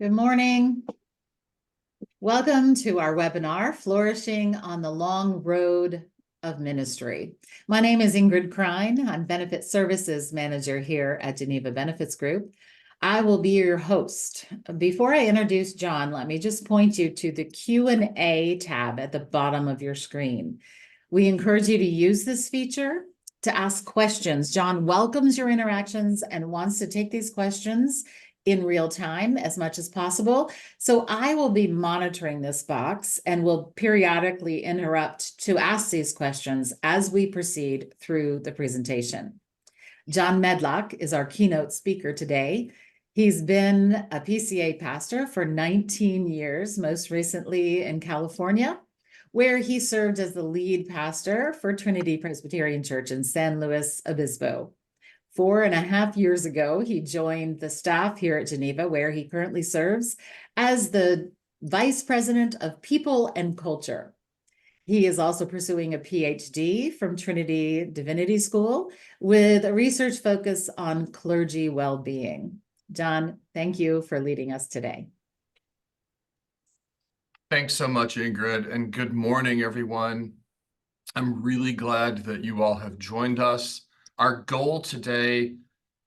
Good morning. Welcome to our webinar, Flourishing on the Long Road of Ministry. My name is Ingrid Krein. I'm Benefit Services Manager here at Geneva Benefits Group. I will be your host. Before I introduce Jon, let me just point you to the Q&A tab at the bottom of your screen. We encourage you to use this feature to ask questions. Jon welcomes your interactions and wants to take these questions in real time as much as possible. So I will be monitoring this box and will periodically interrupt to ask these questions as we proceed through the presentation. Jon Medlock is our keynote speaker today. He's been a PCA pastor for 19 years, most recently in California, where he served as the lead pastor for Trinity Presbyterian Church in San Luis Obispo. 4.5 years ago, he joined the staff here at Geneva, where he currently serves as the Vice President of People and Culture. He is also pursuing a PhD from Trinity Divinity School with a research focus on clergy well-being. Jon, thank you for leading us today. Thanks so much, Ingrid, and good morning, everyone. I'm really glad that you all have joined us. Our goal today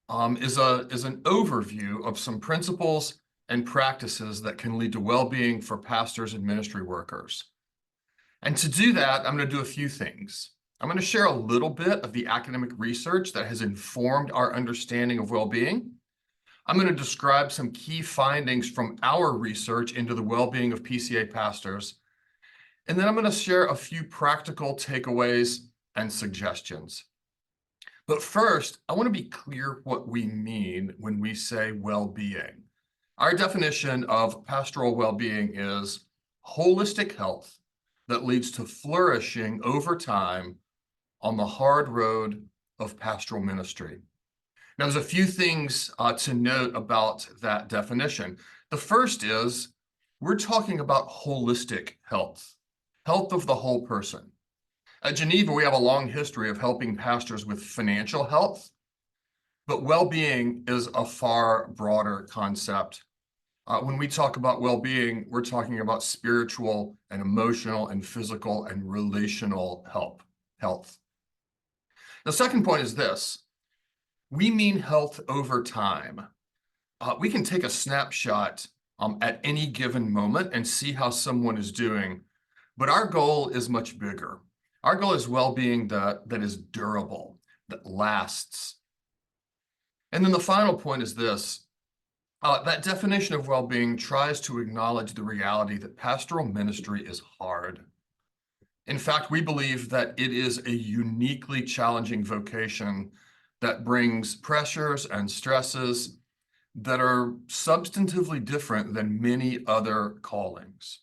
is an overview of some principles and practices that can lead to well-being for pastors and ministry workers. And to do that, I'm going to do a few things. I'm going to share a little bit of the academic research that has informed our understanding of well-being. I'm going to describe some key findings from our research into the well-being of PCA pastors. And then I'm going to share a few practical takeaways and suggestions. But first, I want to be clear what we mean when we say well-being. Our definition of pastoral well-being is holistic health that leads to flourishing over time on the hard road of pastoral ministry. Now, there's a few things to note about that definition. The first is we're talking about holistic health, health of the whole person. At Geneva, we have a long history of helping pastors with financial health, but well-being is a far broader concept. When we talk about well-being, we're talking about spiritual and emotional and physical and relational health. The second point is this. We mean health over time. We can take a snapshot at any given moment and see how someone is doing, but our goal is much bigger. Our goal is well-being that is durable, that lasts. And then the final point is this. That definition of well-being tries to acknowledge the reality that pastoral ministry is hard. In fact, we believe that it is a uniquely challenging vocation that brings pressures and stresses that are substantively different than many other callings.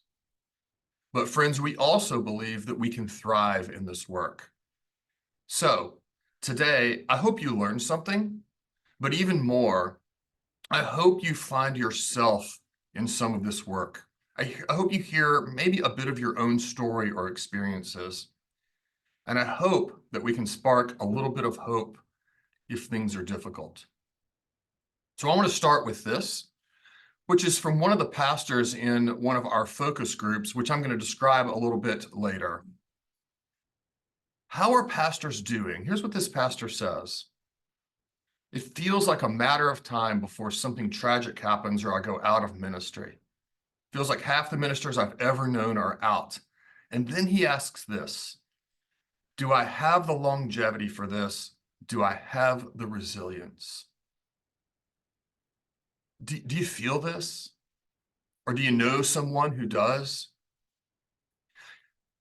But friends, we also believe that we can thrive in this work. So today, I hope you learned something, but even more, I hope you find yourself in some of this work. I hope you hear maybe a bit of your own story or experiences. And I hope that we can spark a little bit of hope if things are difficult. So I want to start with this, which is from one of the pastors in one of our focus groups, which I'm going to describe a little bit later. How are pastors doing? Here's what this pastor says. It feels like a matter of time before something tragic happens or I go out of ministry. Feels like half the ministers I've ever known are out. And then he asks this, do I have the longevity for this? Do I have the resilience? Do you feel this? Or do you know someone who does?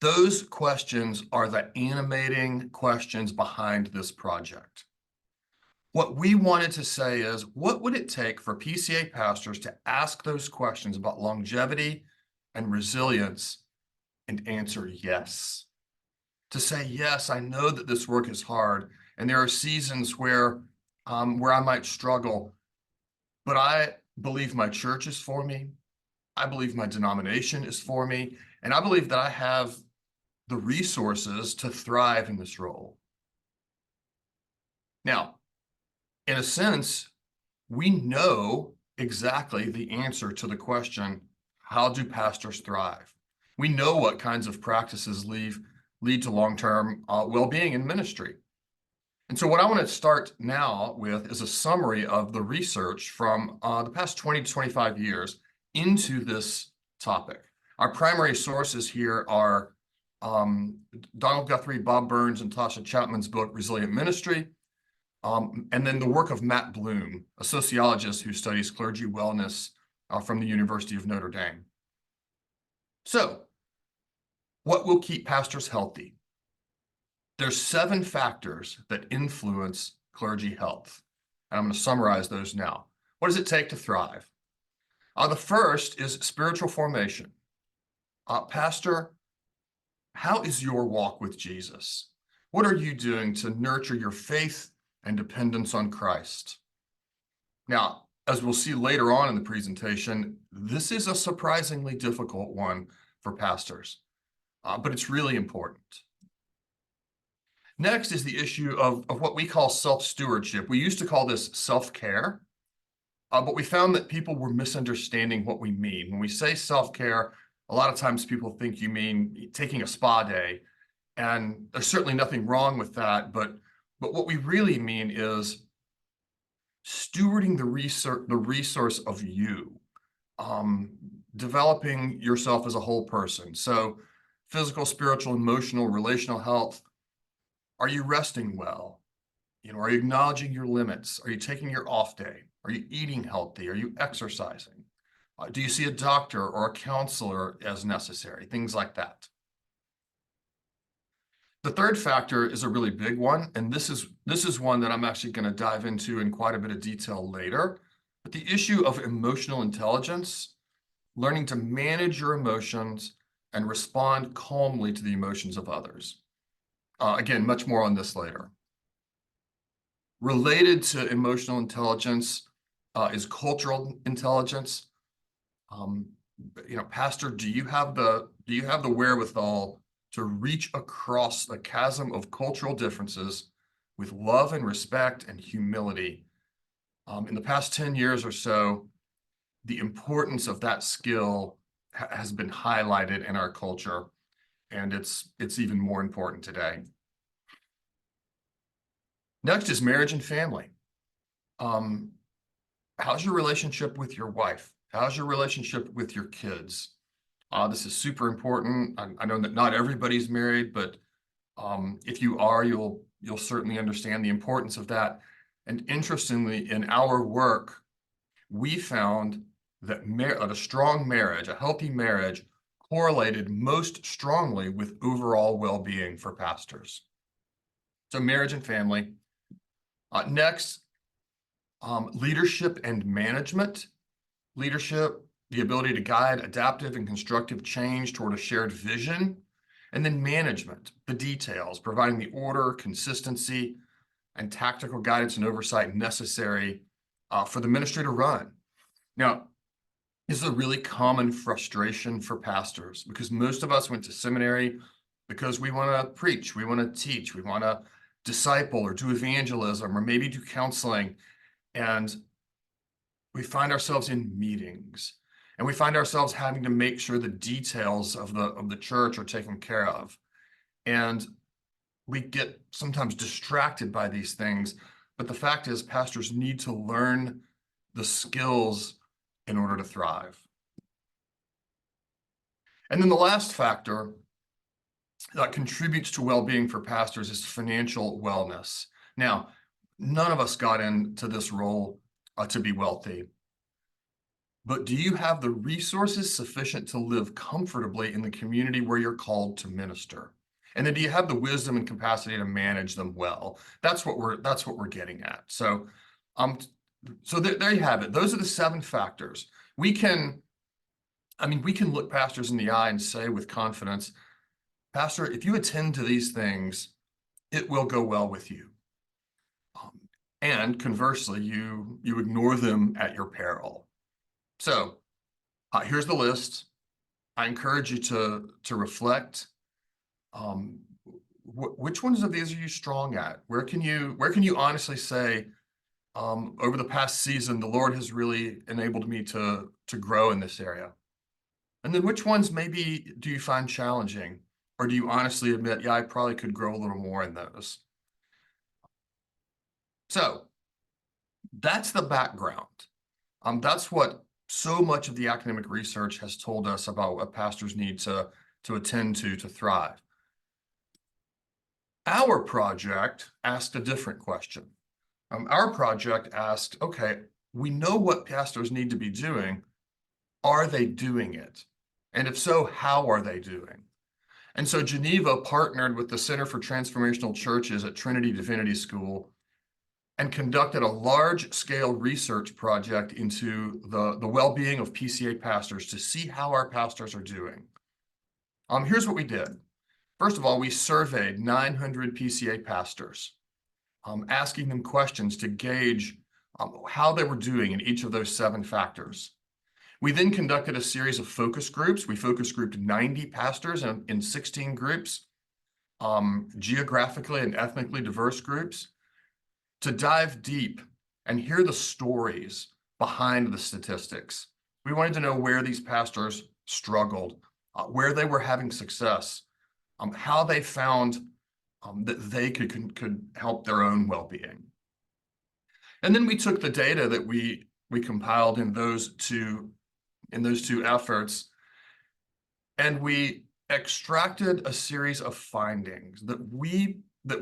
Those questions are the animating questions behind this project. What we wanted to say is, what would it take for PCA pastors to ask those questions about longevity and resilience and answer yes? To say, yes, I know that this work is hard, and there are seasons where I might struggle, but I believe my church is for me. I believe my denomination is for me, and I believe that I have the resources to thrive in this role. Now, in a sense, we know exactly the answer to the question, how do pastors thrive? We know what kinds of practices lead to long-term well-being in ministry. And so what I want to start now with is a summary of the research from the past 20 to 25 years into this topic. Our primary sources here are Donald Guthrie, Bob Burns, and Tasha Chapman's book, Resilient Ministry, and then the work of Matt Bloom, a sociologist who studies clergy wellness from the University of Notre Dame. So, what will keep pastors healthy? There's 7 factors that influence clergy health, and I'm going to summarize those now. What does it take to thrive? The first is spiritual formation. Pastor, how is your walk with Jesus? What are you doing to nurture your faith and dependence on Christ? Now, as we'll see later on in the presentation, this is a surprisingly difficult one for pastors, but it's really important. Next is the issue of what we call self-stewardship. We used to call this self-care, but we found that people were misunderstanding what we mean. When we say self-care, a lot of times people think you mean taking a spa day, and there's certainly nothing wrong with that, but what we really mean is stewarding the resource of you, developing yourself as a whole person. So physical, spiritual, emotional, relational health. Are you resting well? Are you acknowledging your limits? Are you taking your off day? Are you eating healthy? Are you exercising? Do you see a doctor or a counselor as necessary? Things like that. The third factor is a really big one, and this is one that I'm actually going to dive into in quite a bit of detail later. But the issue of emotional intelligence, learning to manage your emotions and respond calmly to the emotions of others. Again, much more on this later. Related to emotional intelligence is cultural intelligence. Pastor, do you have the wherewithal to reach across the chasm of cultural differences with love and respect and humility? In the past 10 years or so, the importance of that skill has been highlighted in our culture, and it's even more important today. Next is marriage and family. How's your relationship with your wife? How's your relationship with your kids? This is super important. I know that not everybody's married, but if you are, you'll certainly understand the importance of that. And interestingly, in our work, we found that a strong marriage, a healthy marriage, correlated most strongly with overall well-being for pastors. So marriage and family. Next, leadership and management. Leadership, the ability to guide adaptive and constructive change toward a shared vision. And then management, the details, providing the order, consistency, and tactical guidance and oversight necessary for the ministry to run. Now, this is a really common frustration for pastors because most of us went to seminary because we want to preach, we want to teach, we want to disciple or do evangelism or maybe do counseling. And we find ourselves in meetings and we find ourselves having to make sure the details of the church are taken care of. And we get sometimes distracted by these things. But the fact is, pastors need to learn the skills in order to thrive. And then the last factor that contributes to well-being for pastors is financial wellness. Now, none of us got into this role to be wealthy, but do you have the resources sufficient to live comfortably in the community where you're called to minister? And then do you have the wisdom and capacity to manage them well? That's what we're getting at. So there you have it. Those are the 7 factors. We can look pastors in the eye and say with confidence, Pastor, if you attend to these things, it will go well with you. And conversely, you ignore them at your peril. So here's the list. I encourage you to reflect. Which ones of these are you strong at? Where can you honestly say, over the past season, the Lord has really enabled me to grow in this area. And then which ones maybe do you find challenging? Or do you honestly admit, yeah, I probably could grow a little more in those? So that's the background. That's what so much of the academic research has told us about what pastors need to attend to thrive. Our project asked a different question. Our project asked, okay, we know what pastors need to be doing. Are they doing it? And if so, how are they doing? And so Geneva partnered with the Center for Transformational Churches at Trinity Divinity School and conducted a large-scale research project into the well-being of PCA pastors to see how our pastors are doing. Here's what we did. First of all, we surveyed 900 PCA pastors, asking them questions to gauge how they were doing in each of those 7 factors. We then conducted a series of focus groups. We focus grouped 90 pastors in 16 groups, geographically and ethnically diverse groups, to dive deep and hear the stories behind the statistics. We wanted to know where these pastors struggled, where they were having success, how they found that they could help their own well-being. And then we took the data that we compiled in those two efforts, and we extracted a series of findings that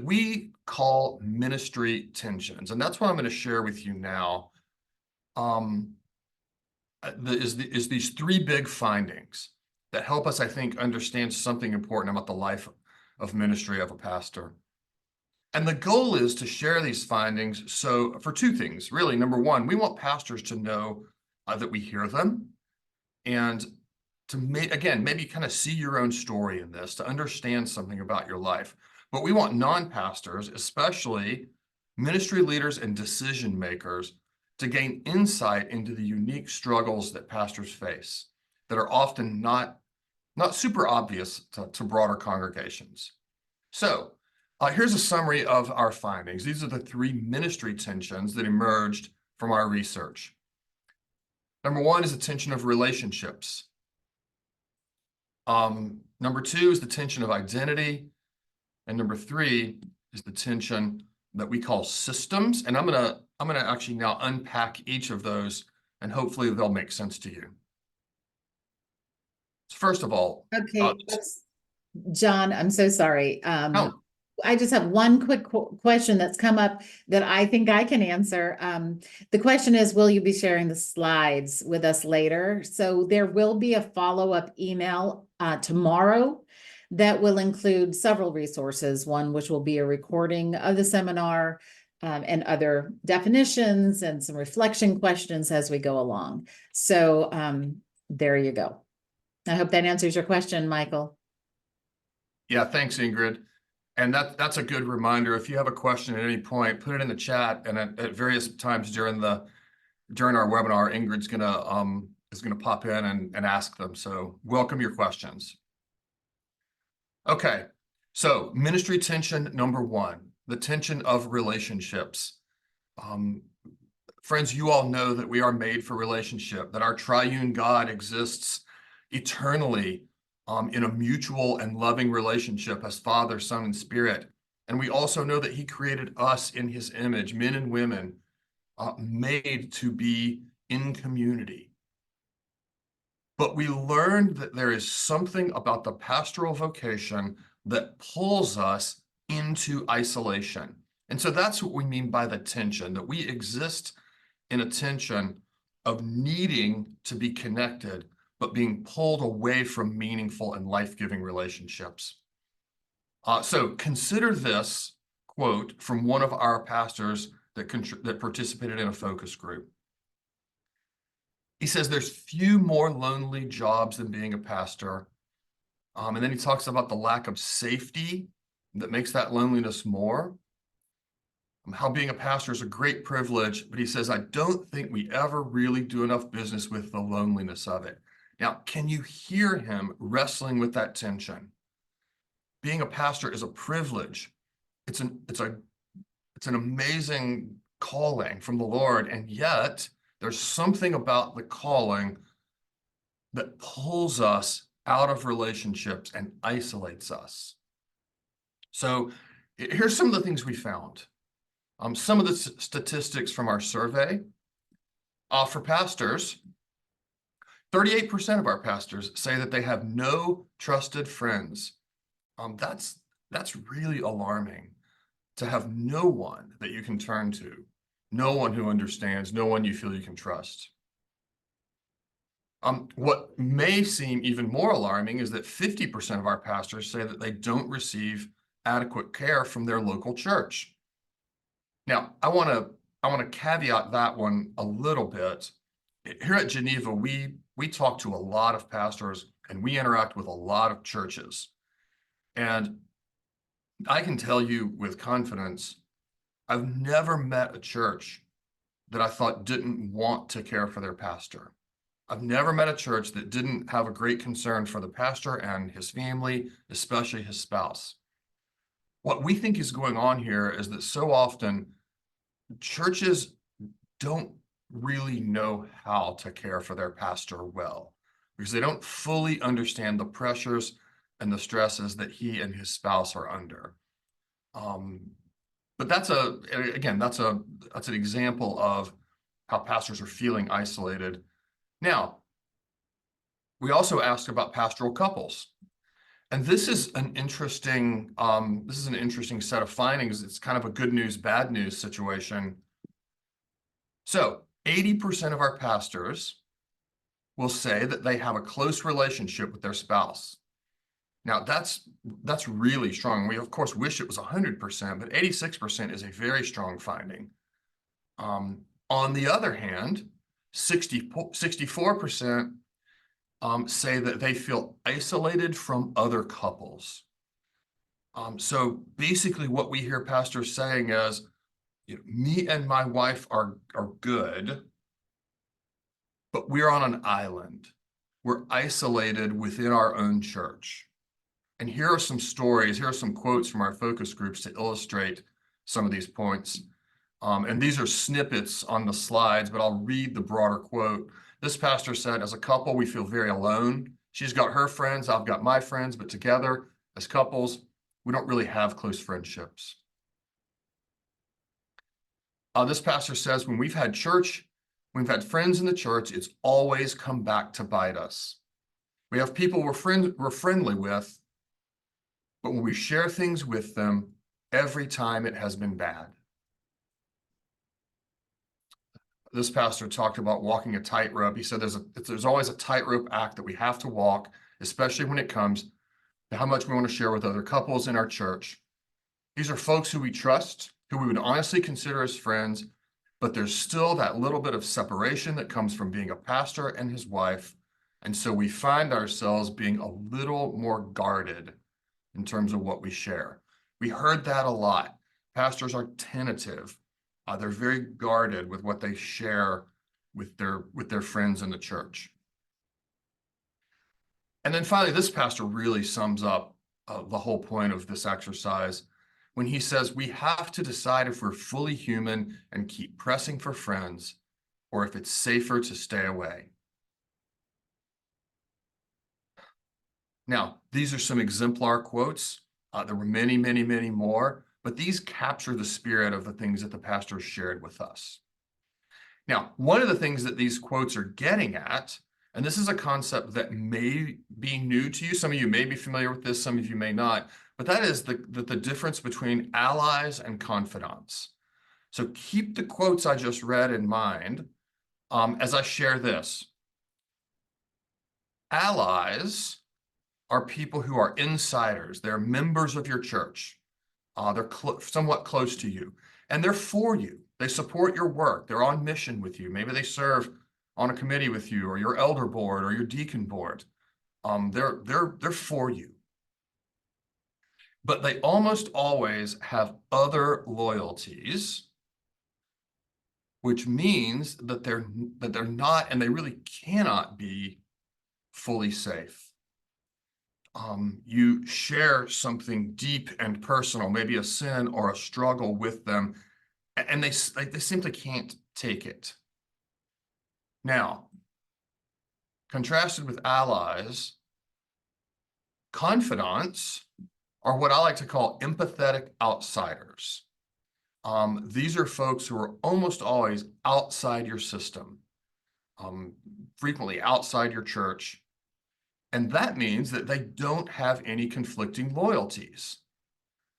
we call ministry tensions. And that's what I'm going to share with you now. Is these 3 big findings that help us, I think, understand something important about the life of ministry of a pastor. And the goal is to share these findings for 2 things, really. Number 1, we want pastors to know that we hear them, and to maybe kind of see your own story in this, to understand something about your life. But we want non-pastors, especially ministry leaders and decision makers, to gain insight into the unique struggles that pastors face that are often not super obvious to broader congregations. So here's a summary of our findings. These are the 3 ministry tensions that emerged from our research. Number 1 is the tension of relationships. Number 2 is the tension of identity. And number 3 is the tension that we call systems. And I'm gonna actually now unpack each of those, and hopefully they'll make sense to you. So first of all, Okay, Jon, I'm so sorry. oh, I just have one quick question that's come up that I think I can answer. The question is, will you be sharing the slides with us later? So there will be a follow-up email tomorrow that will include several resources, one which will be a recording of the seminar and other definitions and some reflection questions as we go along. So there you go. I hope that answers your question, Michael. yeah, thanks, Ingrid. And that's a good reminder. If you have a question at any point, put it in the chat, and at various times during our webinar, Ingrid's gonna pop in and ask them. So welcome your questions. Okay, so ministry tension number 1, the tension of relationships. Friends, you all know that we are made for relationship, that our triune God exists eternally in a mutual and loving relationship as Father, Son, and Spirit. And we also know that he created us in his image, men and women, made to be in community. But we learned that there is something about the pastoral vocation that pulls us into isolation. And so that's what we mean by the tension, that we exist in a tension of needing to be connected, but being pulled away from meaningful and life-giving relationships. So consider this quote from one of our pastors that participated in a focus group. He says, there's few more lonely jobs than being a pastor. And then he talks about the lack of safety that makes that loneliness more. How being a pastor is a great privilege, but he says, I don't think we ever really do enough business with the loneliness of it. Now, can you hear him wrestling with that tension? Being a pastor is a privilege. It's an amazing calling from the Lord, and yet there's something about the calling that pulls us out of relationships and isolates us. So here's some of the things we found. Some of the statistics from our survey. For pastors, 38% of our pastors say that they have no trusted friends. That's really alarming, to have no one that you can turn to, no one who understands, no one you feel you can trust. What may seem even more alarming is that 50% of our pastors say that they don't receive adequate care from their local church. Now, I want to caveat that one a little bit. Here at Geneva, we talk to a lot of pastors and we interact with a lot of churches. And I can tell you with confidence, I've never met a church that I thought didn't want to care for their pastor. I've never met a church that didn't have a great concern for the pastor and his family, especially his spouse. What we think is going on here is that so often churches don't really know how to care for their pastor well, because they don't fully understand the pressures and the stresses that he and his spouse are under. But that's an example of how pastors are feeling isolated. Now, we also asked about pastoral couples. And this is an interesting set of findings. It's kind of a good news, bad news situation. So 80% of our pastors will say that they have a close relationship with their spouse. Now that's really strong. We of course wish it was 100%, but 86% is a very strong finding. On the other hand, 64% say that they feel isolated from other couples. So basically what we hear pastors saying is, me and my wife are good, but we're on an island. We're isolated within our own church. And here are some stories, here are some quotes from our focus groups to illustrate some of these points. And these are snippets on the slides, but I'll read the broader quote. This pastor said, as a couple, we feel very alone. She's got her friends, I've got my friends, but together as couples, we don't really have close friendships. This pastor says, when we've had church, we've had friends in the church, it's always come back to bite us. We have people we're friendly with, but when we share things with them, every time it has been bad. This pastor talked about walking a tightrope. He said there's always a tightrope act that we have to walk, especially when it comes to how much we want to share with other couples in our church. These are folks who we trust, who we would honestly consider as friends, but there's still that little bit of separation that comes from being a pastor and his wife. And so we find ourselves being a little more guarded in terms of what we share. We heard that a lot. Pastors are tentative. They're very guarded with what they share with their friends in the church. And then finally, this pastor really sums up the whole point of this exercise when he says we have to decide if we're fully human and keep pressing for friends, or if it's safer to stay away. Now, these are some exemplar quotes. There were many, many, many more, but these capture the spirit of the things that the pastor shared with us. Now, one of the things that these quotes are getting at, and this is a concept that may be new to you, some of you may be familiar with this, some of you may not, but that is the difference between allies and confidants. So keep the quotes I just read in mind as I share this. Allies are people who are insiders. They're members of your church. They're somewhat close to you, and they're for you. They support your work. They're on mission with you. Maybe they serve on a committee with you, or your elder board, or your deacon board. They're for you. But they almost always have other loyalties, which means that they're not, and they really cannot be fully safe. You share something deep and personal, maybe a sin or a struggle with them, and they simply can't take it. Now, contrasted with allies, confidants are what I like to call empathetic outsiders. These are folks who are almost always outside your system, frequently outside your church. And that means that they don't have any conflicting loyalties.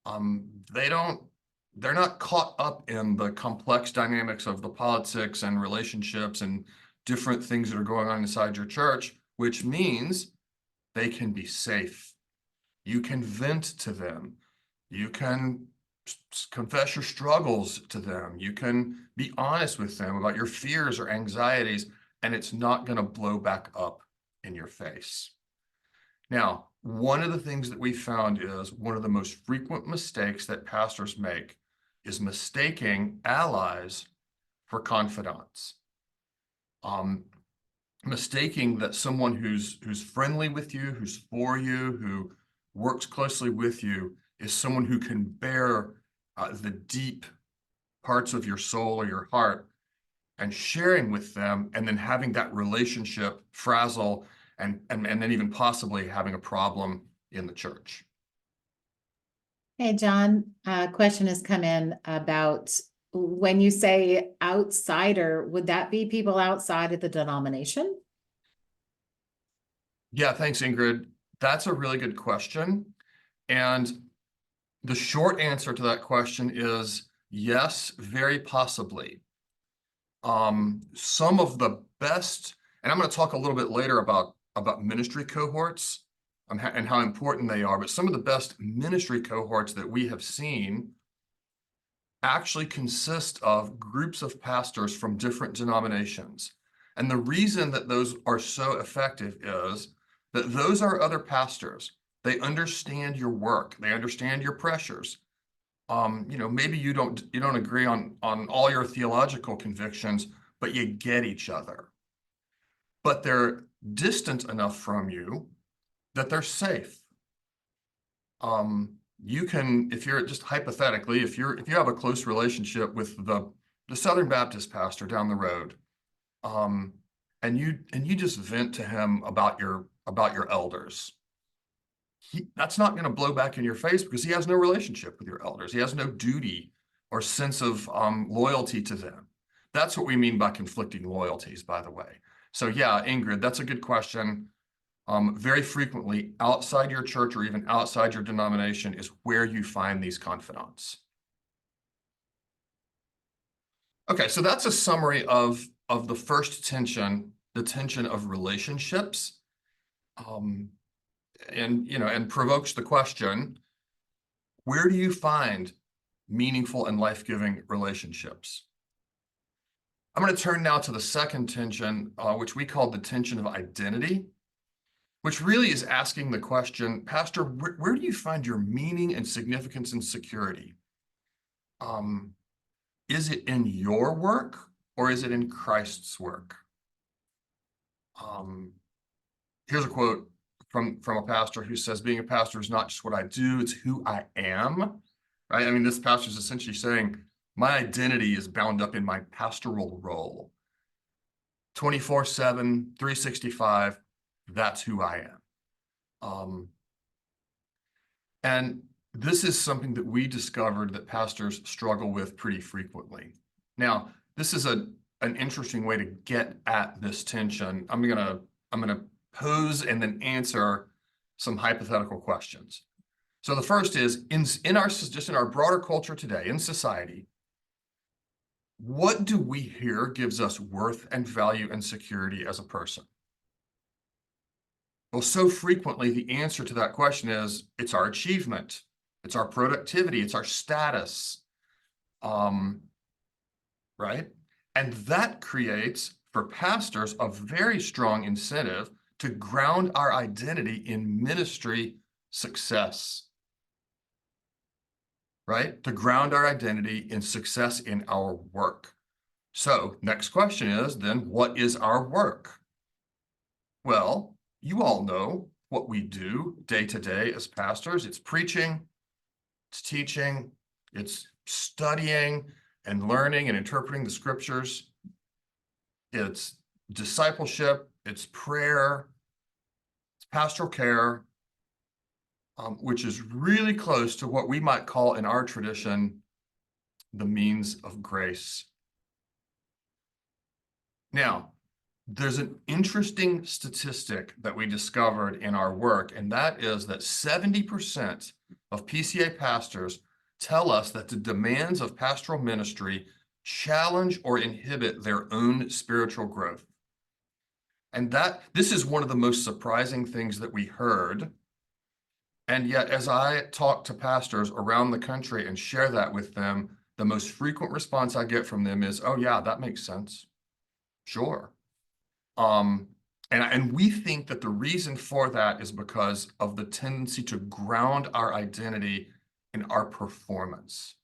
They're not caught up in the complex dynamics of the politics and relationships and different things that are going on inside your church, which means they can be safe. You can vent to them. You can confess your struggles to them. You can be honest with them about your fears or anxieties, and it's not going to blow back up in your face. Now, one of the things that we found is one of the most frequent mistakes that pastors make is mistaking allies for confidants. Mistaking that someone who's friendly with you, who's for you, who works closely with you, is someone who can bear the deep parts of your soul or your heart, and sharing with them, and then having that relationship frazzle and then even possibly having a problem in the church. Hey, John, a question has come in about when you say outsider, would that be people outside of the denomination? Yeah, thanks, Ingrid. That's a really good question. And the short answer to that question is yes, very possibly. Some of the best, and I'm going to talk a little bit later about ministry cohorts and how important they are, but some of the best ministry cohorts that we have seen actually consist of groups of pastors from different denominations. And the reason that those are so effective is that those are other pastors. They understand your work. They understand your pressures. Maybe you don't agree on all your theological convictions, but you get each other. But they're distant enough from you that they're safe. You can, if you're just hypothetically, if you have a close relationship with the Southern Baptist pastor down the road, and you just vent to him about your elders, that's not going to blow back in your face because he has no relationship with your elders. He has no duty or sense of loyalty to them. That's what we mean by conflicting loyalties, by the way. So yeah, Ingrid, that's a good question. Very frequently, outside your church or even outside your denomination is where you find these confidants. Okay, so that's a summary of the first tension, the tension of relationships, and provokes the question, where do you find meaningful and life-giving relationships? I'm going to turn now to the second tension, which we call the tension of identity, which really is asking the question, Pastor, where do you find your meaning and significance and security? Is it in your work or is it in Christ's work? Here's a quote from a pastor who says, being a pastor is not just what I do, it's who I am, right? I mean, this pastor is essentially saying, my identity is bound up in my pastoral role. 24/7, 365, that's who I am. And this is something that we discovered that pastors struggle with pretty frequently. Now, this is an interesting way to get at this tension. I'm gonna pose and then answer some hypothetical questions. So the first is, in our broader culture today, in society, what do we hear gives us worth and value and security as a person? Well, so frequently the answer to that question is it's our achievement, it's our productivity, it's our status, right? And that creates for pastors a very strong incentive to ground our identity in ministry success, right? To ground our identity in success in our work. So next question is then, what is our work? Well, you all know what we do day to day as pastors. It's preaching, it's teaching, it's studying, and learning and interpreting the scriptures. It's discipleship, it's prayer, it's pastoral care, which is really close to what we might call in our tradition the means of grace. Now, there's an interesting statistic that we discovered in our work, and that is that 70% of PCA pastors tell us that the demands of pastoral ministry challenge or inhibit their own spiritual growth. And this is one of the most surprising things that we heard. And yet, as I talk to pastors around the country and share that with them, the most frequent response I get from them is, "Oh yeah, that makes sense. Sure." And we think that the reason for that is because of the tendency to ground our identity in our performance.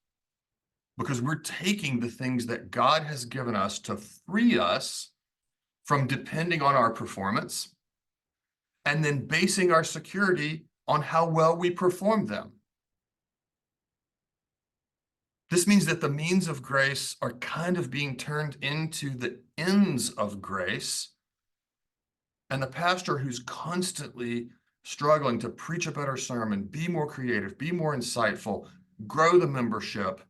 Because we're taking the things that God has given us to free us from depending on our performance and then basing our security on how well we perform them. This means that the means of grace are kind of being turned into the ends of grace. And the pastor who's constantly struggling to preach a better sermon, be more creative, be more insightful, grow the membership,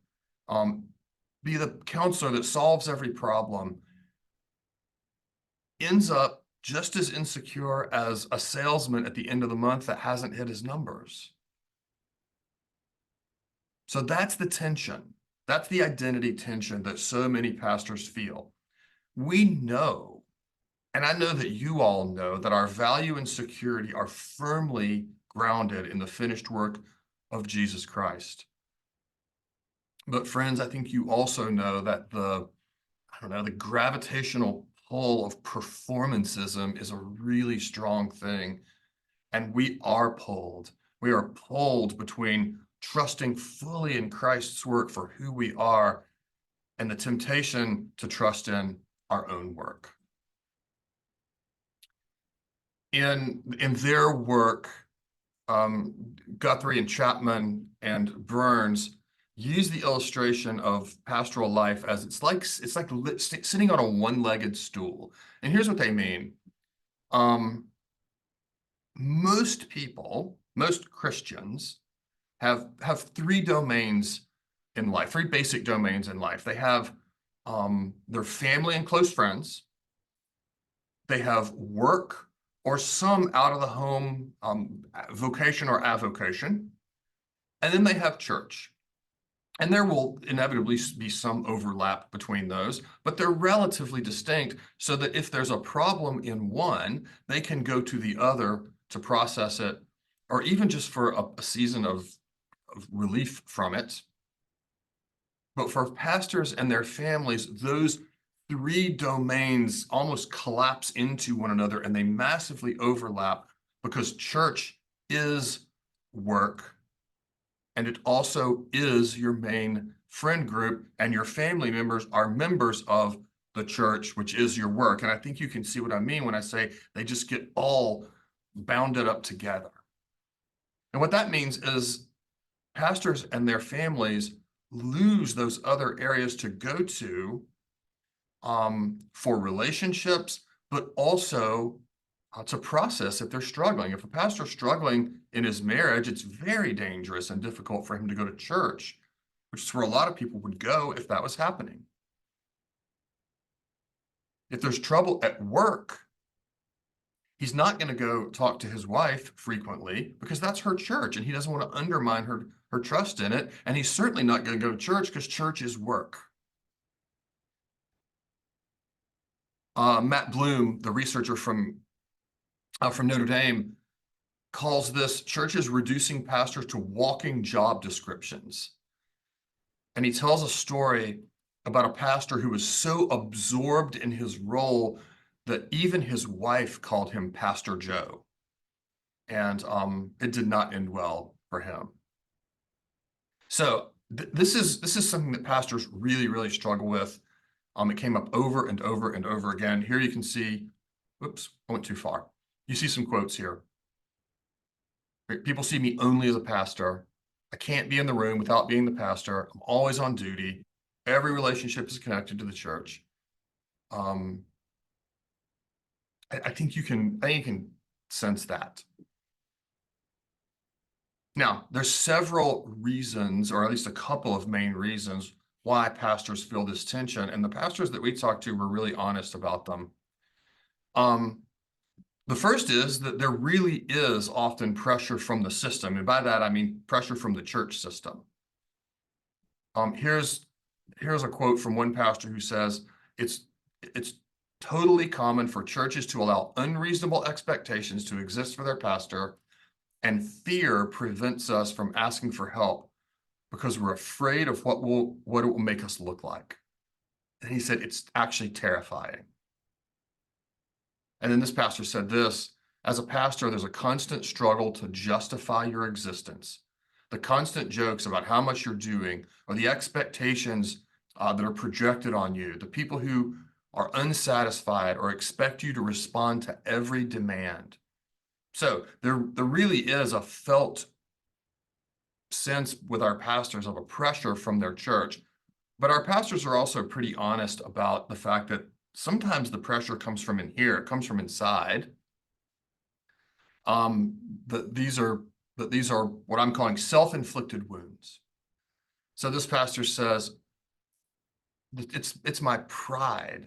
be the counselor that solves every problem, ends up just as insecure as a salesman at the end of the month that hasn't hit his numbers. So that's the tension. That's the identity tension that so many pastors feel. We know, and I know that you all know, that our value and security are firmly grounded in the finished work of Jesus Christ. But friends, I think you also know that the gravitational pull of performancism is a really strong thing. And we are pulled. We are pulled between trusting fully in Christ's work for who we are and the temptation to trust in our own work. In their work, Guthrie and Chapman and Burns use the illustration of pastoral life as it's like sitting on a one-legged stool. And here's what they mean. Most people, most Christians, have three domains in life, three basic domains in life. They have their family and close friends. They have work or some out of the home vocation or avocation. And then they have church. And there will inevitably be some overlap between those, but they're relatively distinct so that if there's a problem in one, they can go to the other to process it, or even just for a season of relief from it. But for pastors and their families, those three domains almost collapse into one another and they massively overlap because church is work. And it also is your main friend group, and your family members are members of the church, which is your work. And I think you can see what I mean when I say they just get all bounded up together. And what that means is pastors and their families lose those other areas to go to for relationships, but also to process if they're struggling. If a pastor's struggling in his marriage, it's very dangerous and difficult for him to go to church, which is where a lot of people would go if that was happening. If there's trouble at work, he's not going to go talk to his wife frequently because that's her church and he doesn't want to undermine her trust in it. And he's certainly not going to go to church because church is work. Matt Bloom, the researcher from Notre Dame, calls this churches reducing pastors to walking job descriptions. And he tells a story about a pastor who was so absorbed in his role that even his wife called him Pastor Joe. And it did not end well for him. So this is something that pastors really, really struggle with. It came up over and over and over again. Here you can see, oops, I went too far. You see some quotes here. People see me only as a pastor. I can't be in the room without being the pastor. I'm always on duty. Every relationship is connected to the church. I think you can sense that. Now, there's several reasons, or at least a couple of main reasons, why pastors feel this tension, and the pastors that we talked to were really honest about them. The first is that there really is often pressure from the system, and by that I mean pressure from the church system. Here's a quote from one pastor who says, it's totally common for churches to allow unreasonable expectations to exist for their pastor, and fear prevents us from asking for help because we're afraid of what it will make us look like. And he said, it's actually terrifying. And then this pastor said this: as a pastor, there's a constant struggle to justify your existence. The constant jokes about how much you're doing, or the expectations that are projected on you, the people who are unsatisfied or expect you to respond to every demand. So there really is a felt sense with our pastors of a pressure from their church, but our pastors are also pretty honest about the fact that sometimes the pressure comes from in here, it comes from inside. These are what I'm calling self-inflicted wounds. So this pastor says, it's my pride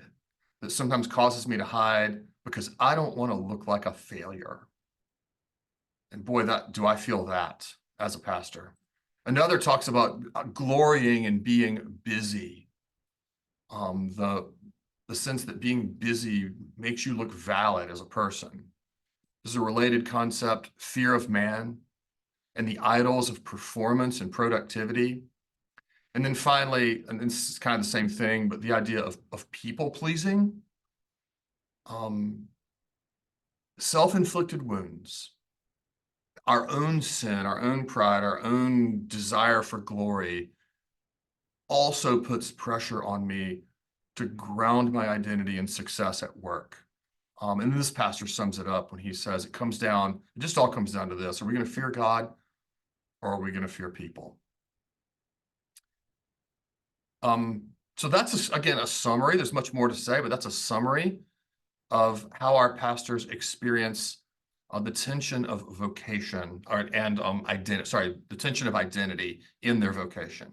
that sometimes causes me to hide because I don't want to look like a failure. And boy, do I feel that as a pastor. Another talks about glorying in being busy. The sense that being busy makes you look valid as a person. There's a related concept, fear of man, and the idols of performance and productivity. And then finally, and this is kind of the same thing, but the idea of people pleasing, self-inflicted wounds, our own sin, our own pride, our own desire for glory also puts pressure on me to ground my identity and success at work. And this pastor sums it up when he says it just all comes down to this: are we going to fear God, or are we going to fear people? So that's, again, a summary. There's much more to say, but that's a summary of how our pastors experience the tension of vocation the tension of identity in their vocation.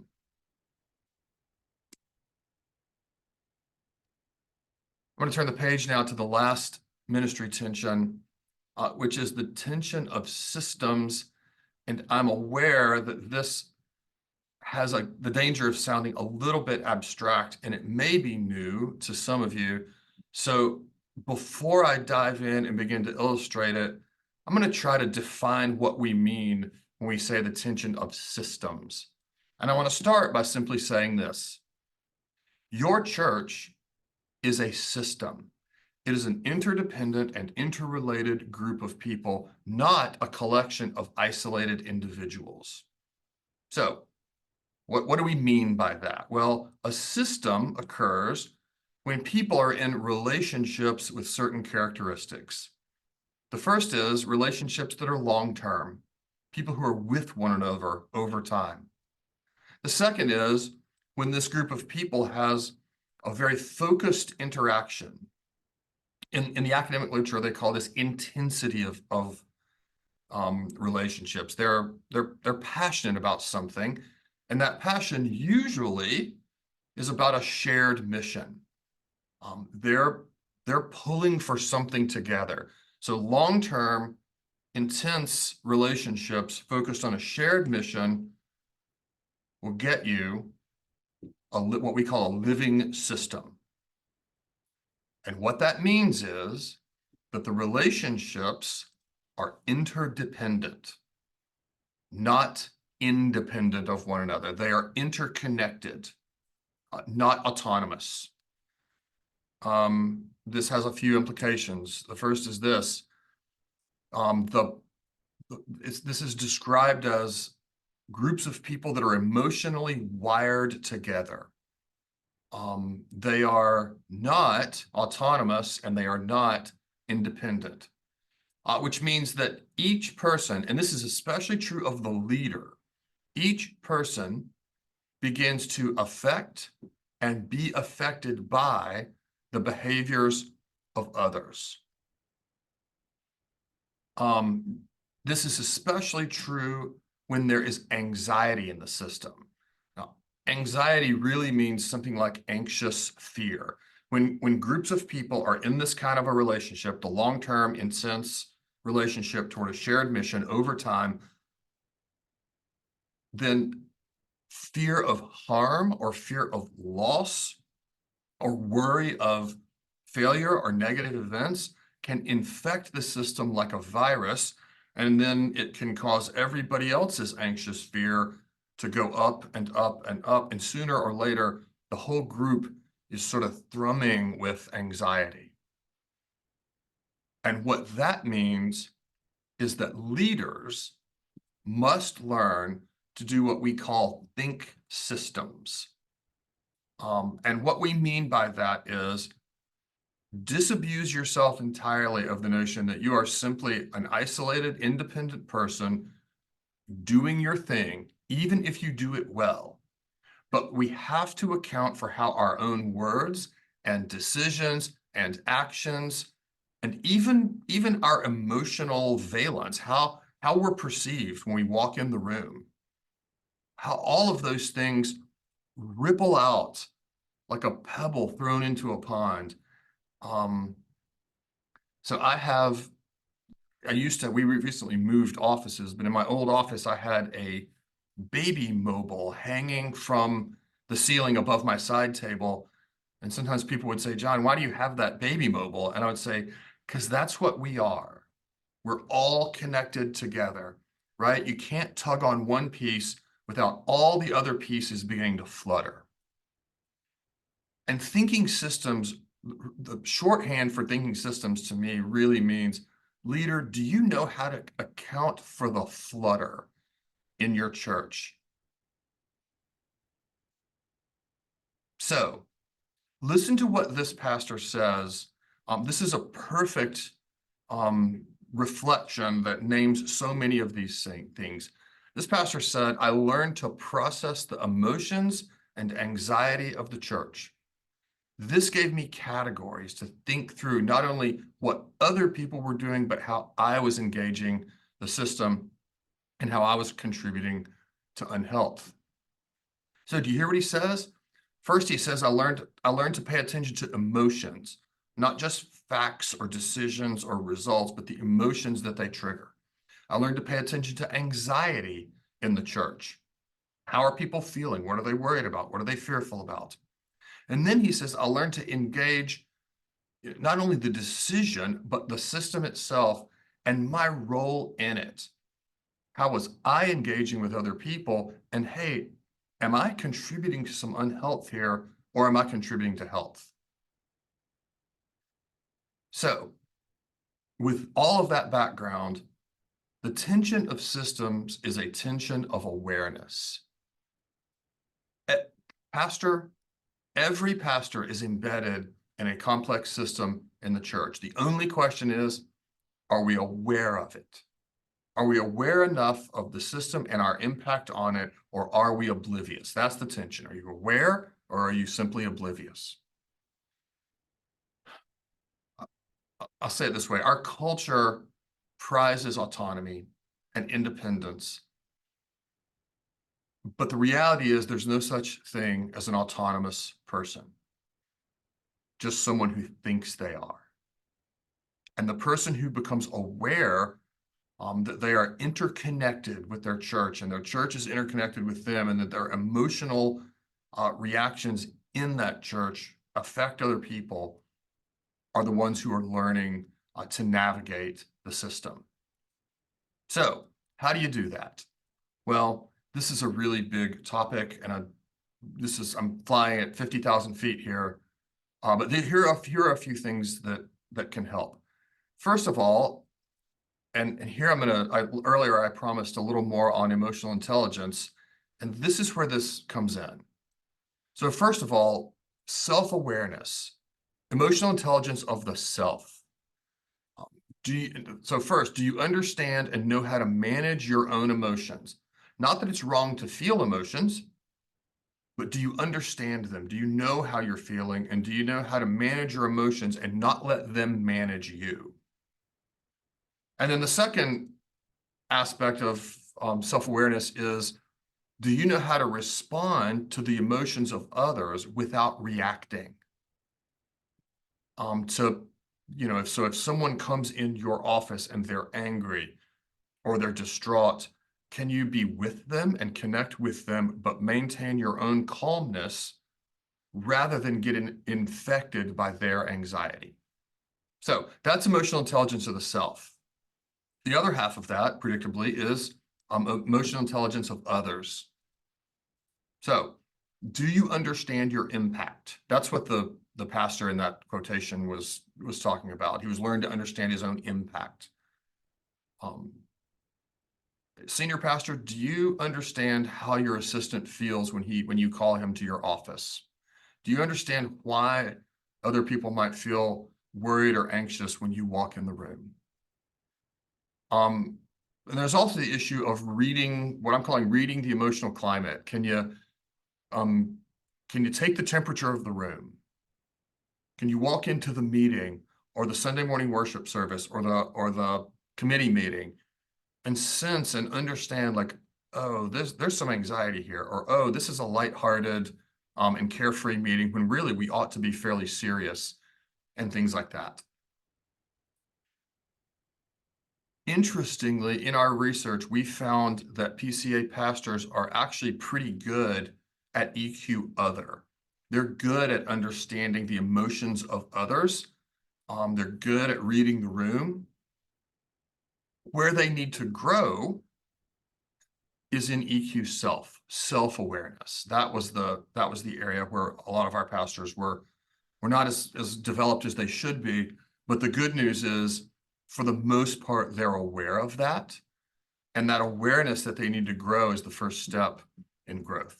I'm going to turn the page now to the last ministry tension, which is the tension of systems. And I'm aware that this has the danger of sounding a little bit abstract, and it may be new to some of you. So before I dive in and begin to illustrate it, I'm going to try to define what we mean when we say the tension of systems. And I want to start by simply saying this: your church is a system. It is an interdependent and interrelated group of people, not a collection of isolated individuals. So what do we mean by that? Well, a system occurs when people are in relationships with certain characteristics. The first is relationships that are long-term, people who are with one another over time. The second is when this group of people has a very focused interaction. In the academic literature, they call this intensity of relationships. They're passionate about something, and that passion usually is about a shared mission. They're pulling for something together. So long-term, intense relationships focused on a shared mission will get you what we call a living system. And what that means is that the relationships are interdependent, not independent of one another. They are interconnected, not autonomous. This has a few implications. The first is this. This is described as groups of people that are emotionally wired together. They are not autonomous and they are not independent, which means that each person, and this is especially true of the leader, each person begins to affect and be affected by the behaviors of others. This is especially true when there is anxiety in the system. Now, anxiety really means something like anxious fear. When groups of people are in this kind of a relationship, the long-term, intense relationship toward a shared mission over time, then fear of harm or fear of loss or worry of failure or negative events can infect the system like a virus, and then it can cause everybody else's anxious fear to go up and up and up, and sooner or later, the whole group is sort of thrumming with anxiety. And what that means is that leaders must learn to do what we call think systems. And what we mean by that is disabuse yourself entirely of the notion that you are simply an isolated, independent person doing your thing, even if you do it well. But we have to account for how our own words and decisions and actions, and even our emotional valence, how we're perceived when we walk in the room, how all of those things ripple out like a pebble thrown into a pond. So we recently moved offices, but in my old office, I had a baby mobile hanging from the ceiling above my side table. And sometimes people would say, John, why do you have that baby mobile? And I would say, because that's what we are. We're all connected together, right? You can't tug on one piece without all the other pieces beginning to flutter. And thinking systems, the shorthand for thinking systems to me really means, leader, do you know how to account for the flutter in your church? So listen to what this pastor says. This is a perfect reflection that names so many of these same things. This pastor said, I learned to process the emotions and anxiety of the church. This gave me categories to think through not only what other people were doing, but how I was engaging the system and how I was contributing to unhealth. So do you hear what he says? First, he says, I learned to pay attention to emotions, not just facts or decisions or results, but the emotions that they trigger. I learned to pay attention to anxiety in the church. How are people feeling? What are they worried about? What are they fearful about? And then he says, I'll learn to engage not only the decision, but the system itself and my role in it. How was I engaging with other people? And hey, am I contributing to some unhealth here, or am I contributing to health? So with all of that background, the tension of systems is a tension of awareness. Every pastor is embedded in a complex system in the church. The only question is, are we aware of it? Are we aware enough of the system and our impact on it, or are we oblivious? That's the tension. Are you aware, or are you simply oblivious? I'll say it this way. Our culture prizes autonomy and independence. But the reality is there's no such thing as an autonomous person, just someone who thinks they are. And the person who becomes aware that they are interconnected with their church and their church is interconnected with them, and that their emotional reactions in that church affect other people, are the ones who are learning to navigate the system. So how do you do that? Well, this is a really big topic, and I'm flying at 50,000 feet here, but here are a few things that can help. First of all, and here earlier I promised a little more on emotional intelligence, and this is where this comes in. So first of all, self-awareness, emotional intelligence of the self. So first, do you understand and know how to manage your own emotions? Not that it's wrong to feel emotions, but do you understand them? Do you know how you're feeling? And do you know how to manage your emotions and not let them manage you? And then the second aspect of self-awareness is, do you know how to respond to the emotions of others without reacting? If someone comes in your office and they're angry or they're distraught, can you be with them and connect with them, but maintain your own calmness rather than getting infected by their anxiety? So that's emotional intelligence of the self. The other half of that, predictably, is emotional intelligence of others. So, do you understand your impact? That's what the pastor in that quotation was talking about. He was learning to understand his own impact. Senior pastor, do you understand how your assistant feels when you call him to your office? Do you understand why other people might feel worried or anxious when you walk in the room? And there's also the issue of reading, what I'm calling reading the emotional climate. Can you take the temperature of the room? Can you walk into the meeting or the Sunday morning worship service or the committee meeting and sense and understand, like, oh, there's some anxiety here, or oh, this is a lighthearted and carefree meeting when really we ought to be fairly serious, and things like that. Interestingly, in our research, we found that PCA pastors are actually pretty good at EQ other. They're good at understanding the emotions of others. They're good at reading the room. Where they need to grow is in EQ self-awareness. That was the area where a lot of our pastors were not as developed as they should be. But the good news is, for the most part, they're aware of that. And that awareness that they need to grow is the first step in growth.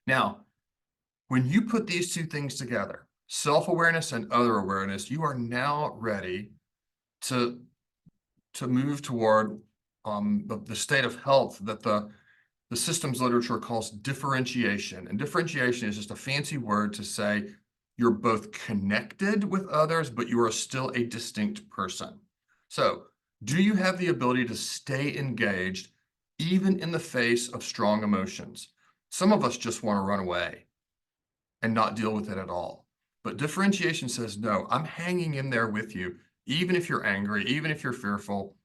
Now, when you put these two things together, self-awareness and other awareness, you are now ready to move toward the state of health that the systems literature calls differentiation. And differentiation is just a fancy word to say you're both connected with others, but you are still a distinct person. So, do you have the ability to stay engaged even in the face of strong emotions? Some of us just want to run away and not deal with it at all. But differentiation says, no, I'm hanging in there with you, even if you're angry, even if you're fearful,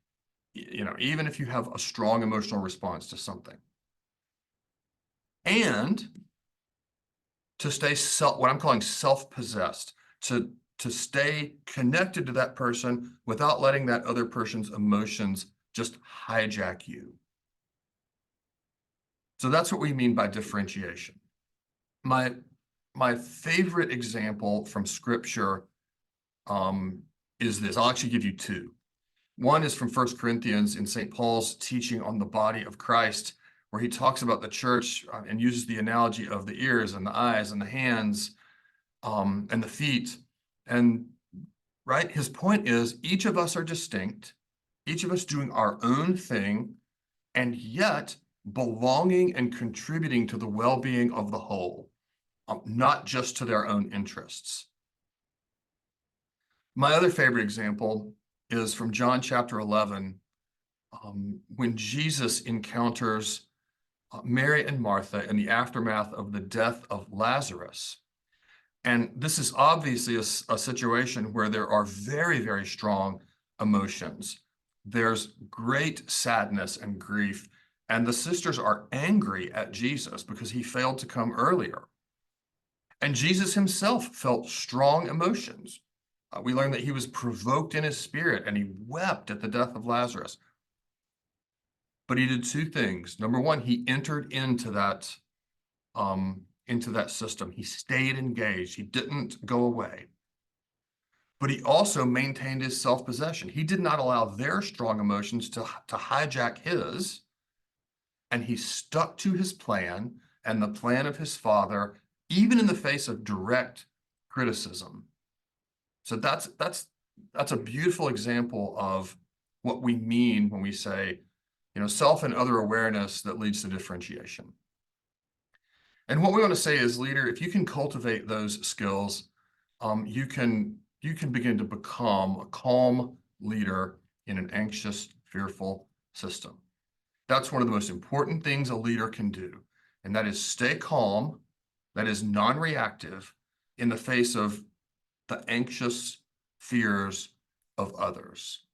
even if you have a strong emotional response to something. And to stay what I'm calling self-possessed, to stay connected to that person without letting that other person's emotions just hijack you. So that's what we mean by differentiation. My favorite example from scripture is this. I'll actually give you two. One is from 1 Corinthians in St. Paul's teaching on the body of Christ, where he talks about the church and uses the analogy of the ears and the eyes and the hands and the feet. And right, his point is, each of us are distinct, each of us doing our own thing, and yet belonging and contributing to the well-being of the whole, not just to their own interests. My other favorite example is from John chapter 11, when Jesus encounters Mary and Martha in the aftermath of the death of Lazarus. And this is obviously a situation where there are very, very strong emotions. There's great sadness and grief, and the sisters are angry at Jesus because he failed to come earlier. And Jesus himself felt strong emotions. We learn that he was provoked in his spirit and he wept at the death of Lazarus. But he did two things. Number one, he entered into that system. He stayed engaged. He didn't go away. But he also maintained his self-possession. He did not allow their strong emotions to hijack his, and he stuck to his plan and the plan of his Father, even in the face of direct criticism. So that's a beautiful example of what we mean when we say, self and other awareness that leads to differentiation. And what we want to say is, leader, if you can cultivate those skills, you can begin to become a calm leader in an anxious, fearful system. That's one of the most important things a leader can do, and that is stay calm, that is non-reactive in the face of the anxious fears of others.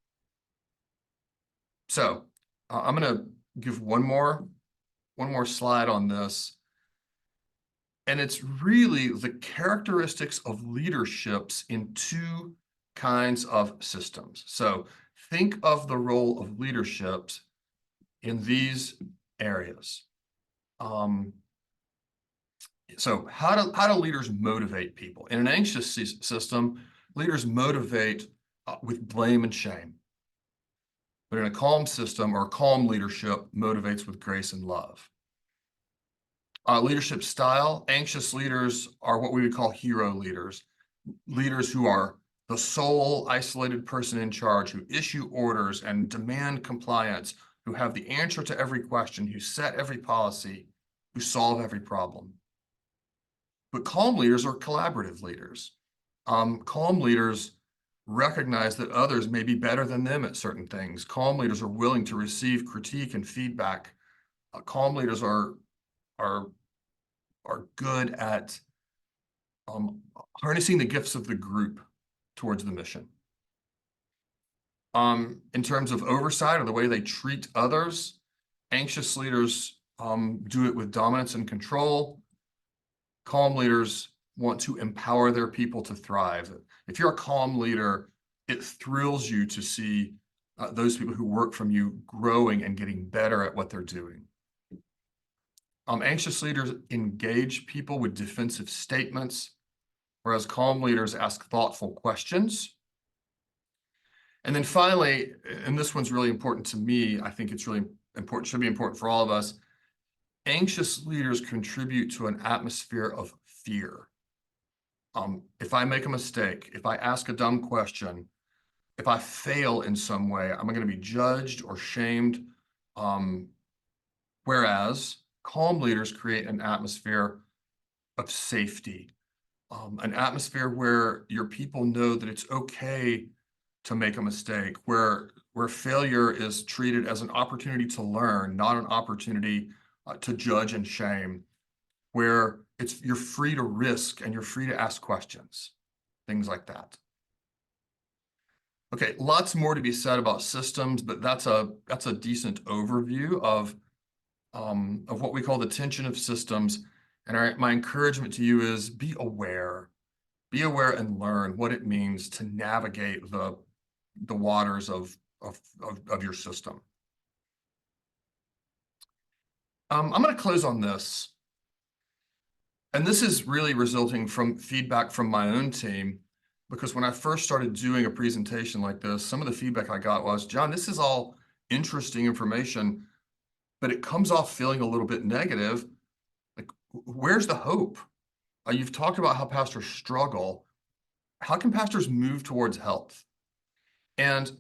So I'm going to give one more slide on this. And it's really the characteristics of leaderships in two kinds of systems. So think of the role of leaderships in these areas. So how do leaders motivate people? In an anxious system, leaders motivate with blame and shame. But in a calm system, or calm leadership, motivates with grace and love. Leadership style, anxious leaders are what we would call hero leaders. Leaders who are the sole isolated person in charge, who issue orders and demand compliance, who have the answer to every question, who set every policy, who solve every problem. But calm leaders are collaborative leaders. Calm leaders recognize that others may be better than them at certain things. Calm leaders are willing to receive critique and feedback. Calm leaders are good at harnessing the gifts of the group towards the mission. In terms of oversight or the way they treat others, anxious leaders do it with dominance and control. Calm leaders want to empower their people to thrive. If you're a calm leader, it thrills you to see those people who work from you growing and getting better at what they're doing. Anxious leaders engage people with defensive statements, whereas calm leaders ask thoughtful questions. And then finally, and this one's really important to me, I think it's really important, should be important for all of us, anxious leaders contribute to an atmosphere of fear. If I make a mistake, if I ask a dumb question, if I fail in some way, am I going to be judged or shamed? Whereas calm leaders create an atmosphere of safety, an atmosphere where your people know that it's okay to make a mistake, where failure is treated as an opportunity to learn, not an opportunity to judge and shame, where you're free to risk and you're free to ask questions, things like that. Okay, lots more to be said about systems, but that's a decent overview of what we call the tension of systems. And my encouragement to you is be aware and learn what it means to navigate the waters of your system. I'm going to close on this. And this is really resulting from feedback from my own team, because when I first started doing a presentation like this, some of the feedback I got was, Jon, this is all interesting information, but it comes off feeling a little bit negative. Like, where's the hope? You've talked about how pastors struggle. How can pastors move towards health? And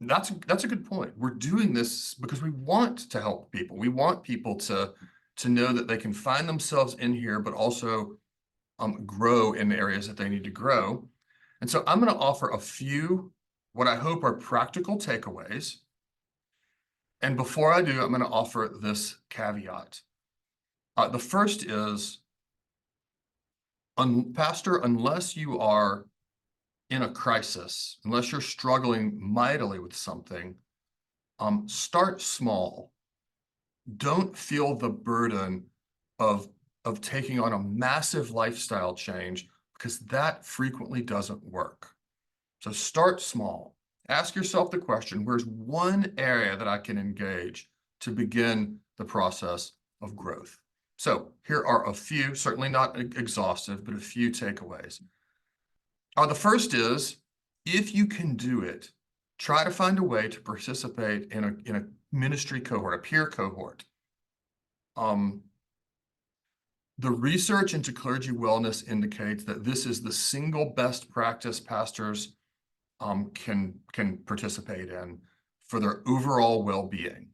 that's a good point. We're doing this because we want to help people. We want people to know that they can find themselves in here, but also grow in the areas that they need to grow. And so I'm going to offer a few, what I hope are practical takeaways. And before I do, I'm going to offer this caveat. The first is, Pastor, unless you are in a crisis, unless you're struggling mightily with something, start small. Don't feel the burden of taking on a massive lifestyle change, because that frequently doesn't work. So start small. Ask yourself the question, where's one area that I can engage to begin the process of growth? So here are a few, certainly not exhaustive, but a few takeaways. The first is, if you can do it, try to find a way to participate in a ministry cohort, a peer cohort. The research into clergy wellness indicates that this is the single best practice pastors can participate in for their overall well-being.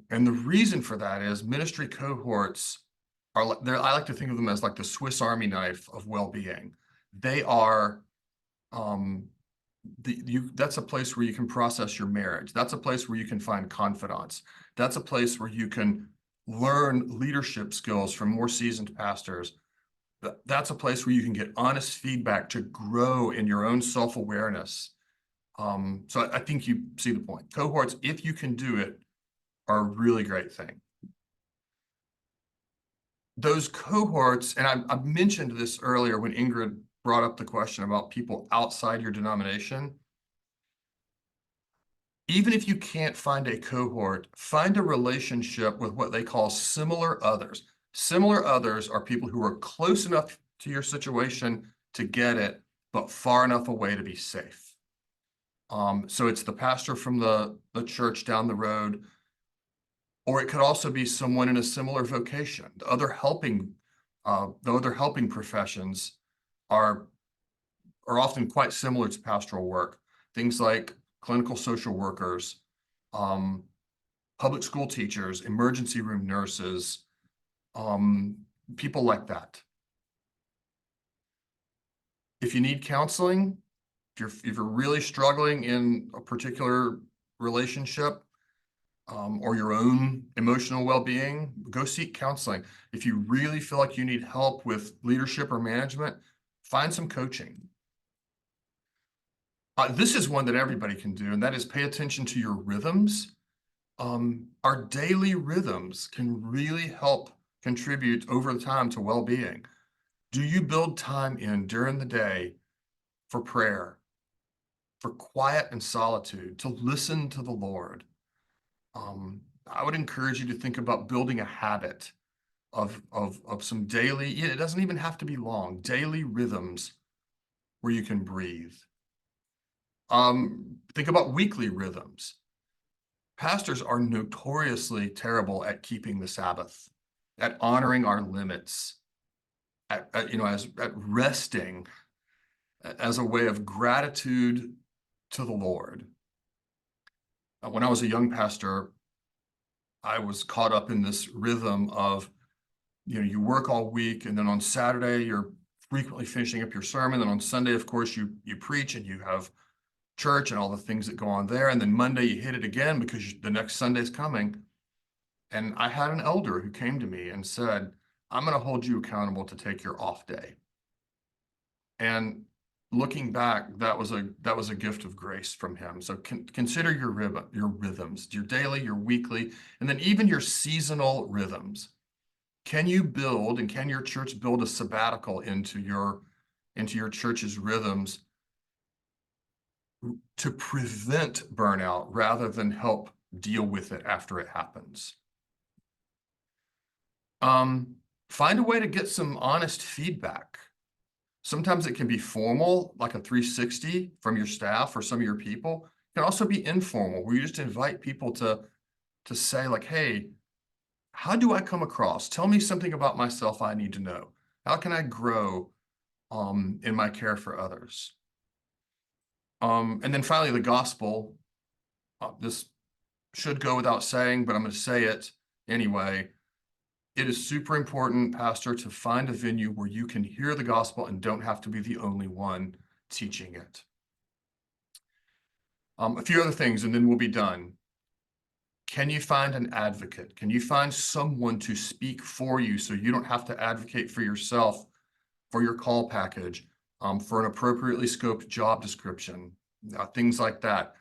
And the reason for that is ministry cohorts I like to think of them as like the Swiss Army knife of well-being. They are, that's a place where you can process your marriage. That's a place where you can find confidants. That's a place where you can learn leadership skills from more seasoned pastors. That's a place where you can get honest feedback to grow in your own self-awareness. So I think you see the point. Cohorts, if you can do it, are a really great thing. Those cohorts, and I mentioned this earlier when Ingrid brought up the question about people outside your denomination. Even if you can't find a cohort, find a relationship with what they call similar others. Similar others are people who are close enough to your situation to get it, but far enough away to be safe. So it's the pastor from the church down the road, or it could also be someone in a similar vocation. The other helping professions are often quite similar to pastoral work. Things like clinical social workers, public school teachers, emergency room nurses, people like that. If you need counseling, if you're really struggling in a particular relationship, or your own emotional well-being, go seek counseling. If you really feel like you need help with leadership or management, find some coaching. This is one that everybody can do, and that is pay attention to your rhythms. Our daily rhythms can really help contribute over time to well-being. Do you build time in during the day for prayer, for quiet and solitude, to listen to the Lord? I would encourage you to think about building a habit of some daily, it doesn't even have to be long, daily rhythms where you can breathe. Think about weekly rhythms. Pastors are notoriously terrible at keeping the Sabbath, at honoring our limits, at resting as a way of gratitude to the Lord. When I was a young pastor, I was caught up in this rhythm of, you work all week, and then on Saturday, you're frequently finishing up your sermon. And on Sunday, of course, you preach and you have church and all the things that go on there. And then Monday, you hit it again because the next Sunday's coming. And I had an elder who came to me and said, I'm going to hold you accountable to take your off day. And looking back, that was a gift of grace from him. So consider your rhythms, your daily, your weekly, and then even your seasonal rhythms. Can you build, and can your church build a sabbatical into your church's rhythms to prevent burnout rather than help deal with it after it happens? Find a way to get some honest feedback. Sometimes it can be formal, like a 360 from your staff or some of your people. It can also be informal, where you just invite people to say like, hey, how do I come across? Tell me something about myself I need to know. How can I grow in my care for others? And then finally, the gospel. This should go without saying, but I'm going to say it anyway. It is super important, pastor, to find a venue where you can hear the gospel and don't have to be the only one teaching it. A few other things, and then we'll be done. Can you find an advocate? Can you find someone to speak for you so you don't have to advocate for yourself, for your call package, for an appropriately scoped job description, things like that?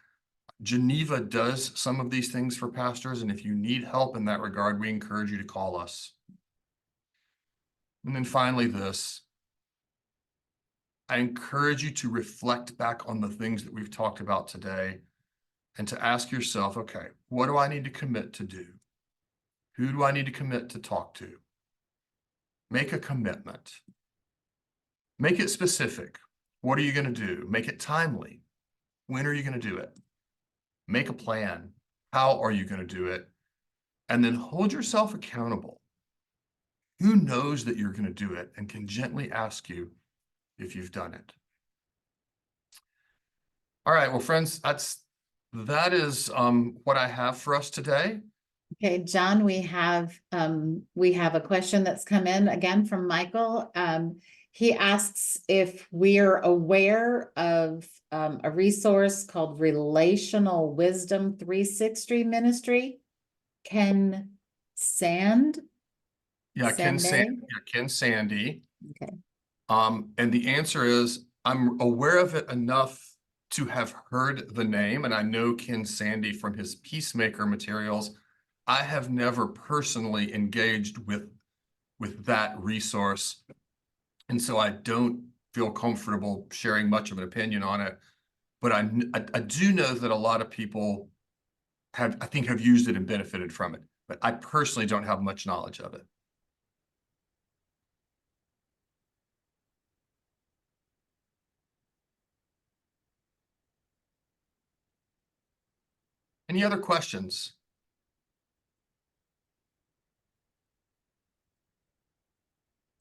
Geneva does some of these things for pastors, and if you need help in that regard, we encourage you to call us. And then finally, this. I encourage you to reflect back on the things that we've talked about today and to ask yourself, okay, what do I need to commit to do? Who do I need to commit to talk to? Make a commitment. Make it specific. What are you going to do? Make it timely. When are you going to do it? Make a plan. How are you going to do it? And then hold yourself accountable. Who knows that you're going to do it and can gently ask you if you've done it? All right, well, friends, that is what I have for us today. Okay, John, we have a question that's come in again from Michael. He asks if we're aware of a resource called Relational Wisdom 360 Ministry. Ken Sand? Yeah, Sande? Ken Sandy. Okay. And the answer is I'm aware of it enough to have heard the name, and I know Ken Sandy from his Peacemaker materials. I have never personally engaged with that resource, and so I don't feel comfortable sharing much of an opinion on it. But I do know that a lot of people I think have used it and benefited from it, but I personally don't have much knowledge of it. Any other questions?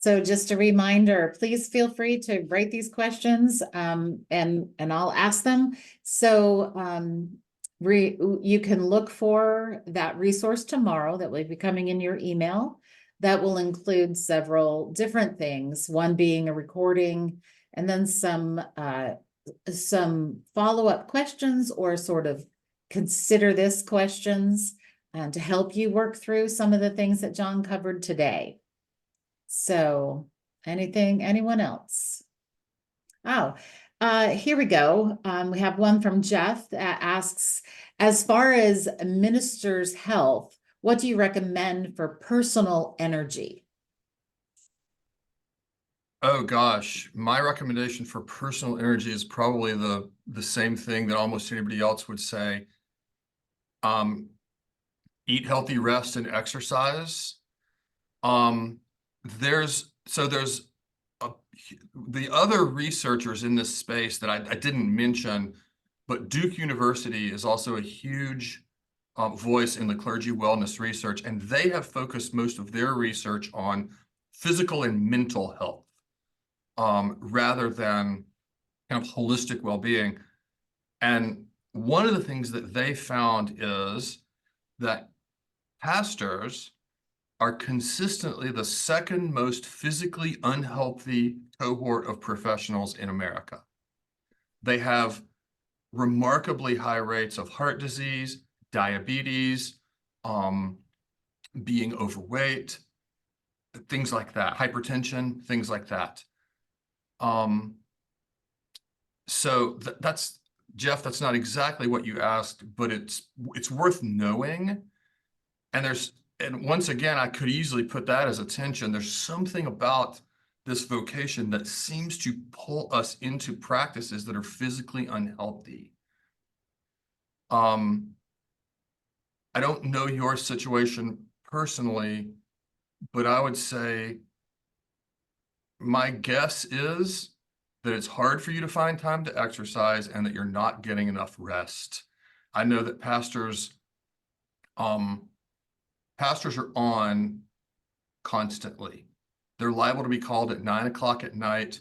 So just a reminder, please feel free to write these questions and I'll ask them. So you can look for that resource tomorrow that will be coming in your email. That will include several different things, one being a recording and then some follow-up questions or sort of consider this questions to help you work through some of the things that John covered today. So anyone else? Oh, here we go. We have one from Jeff that asks, as far as a minister's health, what do you recommend for personal energy? Oh gosh, my recommendation for personal energy is probably the same thing that almost anybody else would say. Eat healthy, rest, and exercise. Um, there's the other researchers in this space that I didn't mention, but Duke University is also a huge voice in the clergy wellness research, and they have focused most of their research on physical and mental health rather than kind of holistic well-being. And one of the things that they found is that pastors are consistently the second most physically unhealthy cohort of professionals in America. They have remarkably high rates of heart disease, diabetes, being overweight, things like that, hypertension, things like that. So that's, Jeff, that's not exactly what you asked, but it's worth knowing. And once again, I could easily put that as attention. There's something about this vocation that seems to pull us into practices that are physically unhealthy. I don't know your situation personally, but I would say my guess is that it's hard for you to find time to exercise and that you're not getting enough rest. I know that pastors are on constantly. They're liable to be called at 9 o'clock at night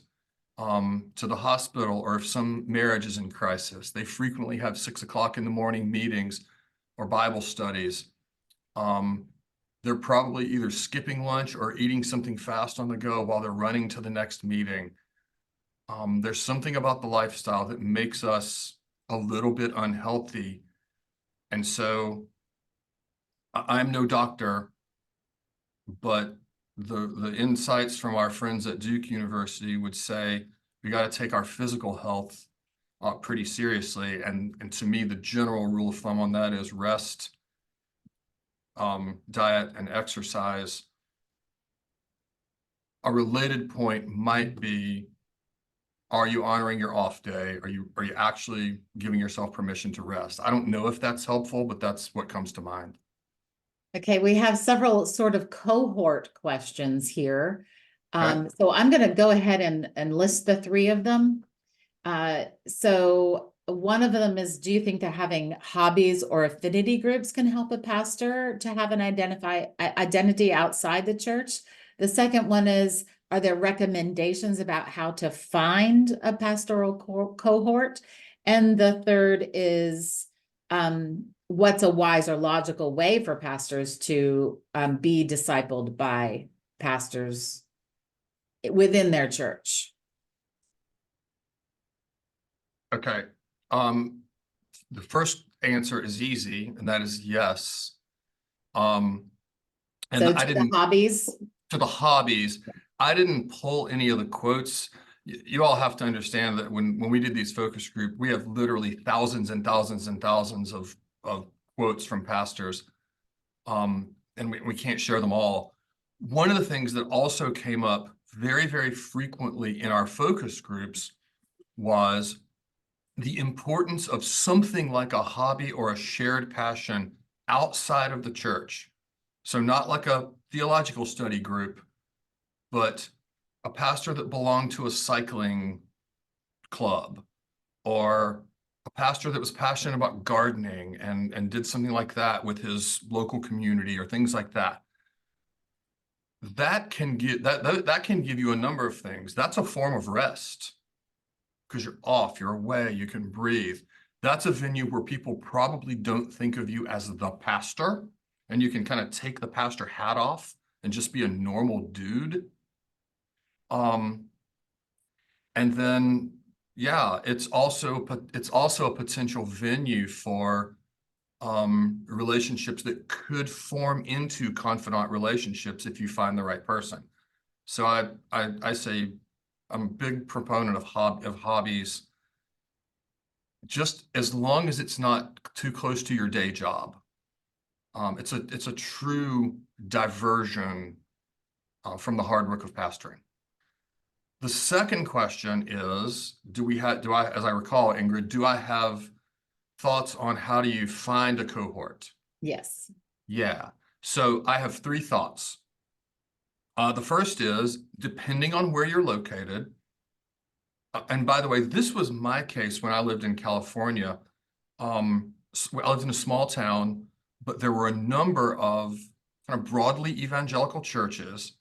to the hospital, or if some marriage is in crisis. They frequently have 6 o'clock in the morning meetings or Bible studies. They're probably either skipping lunch or eating something fast on the go while they're running to the next meeting. There's something about the lifestyle that makes us a little bit unhealthy. And so I'm no doctor, but the insights from our friends at Duke University would say we got to take our physical health pretty seriously. And to me, the general rule of thumb on that is rest, diet, and exercise. A related point might be, are you honoring your off day? Are you actually giving yourself permission to rest? I don't know if that's helpful, but that's what comes to mind. Okay, we have several sort of cohort questions here. Okay. So I'm going to go ahead and list the three of them. So one of them is, do you think that having hobbies or affinity groups can help a pastor to have an identity outside the church? The second one is, are there recommendations about how to find a pastoral cohort? And the third is, what's a wise or logical way for pastors to be discipled by pastors within their church? Okay. The first answer is easy, and that is yes. And So I to the didn't, hobbies. to the hobbies, I didn't pull any of the quotes. You all have to understand that when we did these focus group, we have literally thousands and thousands and thousands of quotes from pastors. And we can't share them all. One of the things that also came up very, very frequently in our focus groups was the importance of something like a hobby or a shared passion outside of the church. So not like a theological study group, but a pastor that belonged to a cycling club, or a pastor that was passionate about gardening and did something like that with his local community or things like that. That can give you a number of things. That's a form of rest because you're off, you're away, you can breathe. That's a venue where people probably don't think of you as the pastor, and you can kind of take the pastor hat off and just be a normal dude. And then, yeah, it's also a potential venue for relationships that could form into confidant relationships if you find the right person. So I say I'm a big proponent of hobbies, just as long as it's not too close to your day job. It's a true diversion from the hard work of pastoring. The second question is, as I recall, Ingrid, do I have thoughts on how do you find a cohort? Yes. Yeah. So I have three thoughts. The first is, depending on where you're located, and by the way, this was my case when I lived in California. I lived in a small town, but there were a number of kind of broadly evangelical churches,